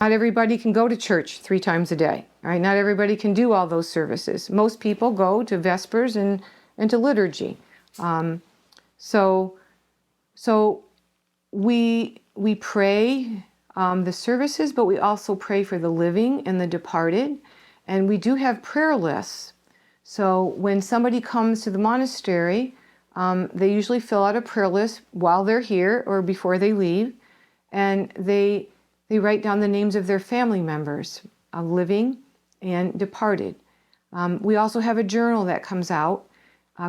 Not everybody can go to church 3 times a day, right? Not everybody can do all those services. Most people go to Vespers and to liturgy. So we pray the services, but we also pray for the living and the departed. And we do have prayer lists. So when somebody comes to the monastery, they usually fill out a prayer list while they're here or before they leave. And they write down the names of their family members, living and departed. We also have a journal that comes out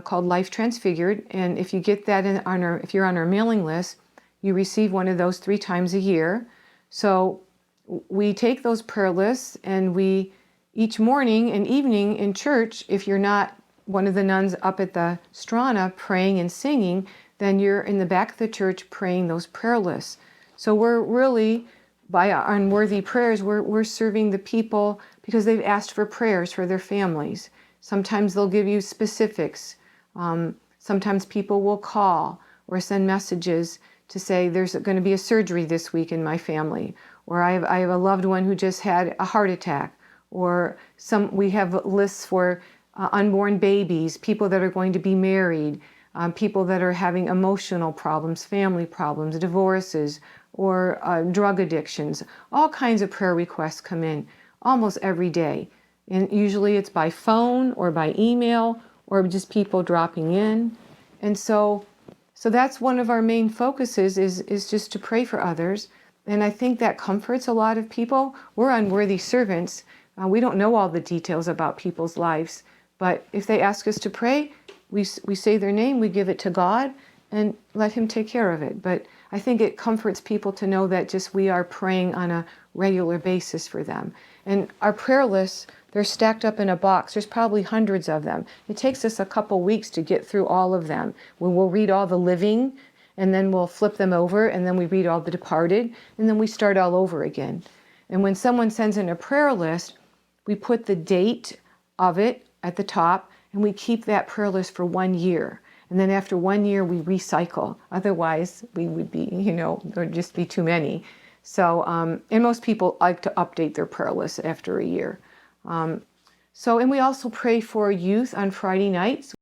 called Life Transfigured. And if you get that if you're on our mailing list, you receive one of those 3 times a year. So we take those prayer lists and we, each morning and evening in church, if you're not one of the nuns up at the Strana praying and singing, then you're in the back of the church praying those prayer lists. So we're really, by our unworthy prayers, we're serving the people because they've asked for prayers for their families. Sometimes they'll give you specifics. Sometimes people will call or send messages to say there's going to be a surgery this week in my family, or I have a loved one who just had a heart attack, or we have lists for unborn babies, people that are going to be married, people that are having emotional problems, family problems, divorces, or drug addictions. All kinds of prayer requests come in almost every day. And usually it's by phone or by email or just people dropping in. And so that's one of our main focuses is just to pray for others. And I think that comforts a lot of people. We're unworthy servants. We don't know all the details about people's lives. But if they ask us to pray, we say their name, we give it to God, and let Him take care of it. But I think it comforts people to know that just we are praying on a regular basis for them. And our prayer lists, they're stacked up in a box. There's probably hundreds of them. It takes us a couple weeks to get through all of them. We'll read all the living, and then we'll flip them over, and then we read all the departed, and then we start all over again. And when someone sends in a prayer list, we put the date of it at the top, and we keep that prayer list for 1 year. And then after 1 year, we recycle. Otherwise, we would be, there'd just be too many. So, and most people like to update their prayer list after a year. And we also pray for youth on Friday nights.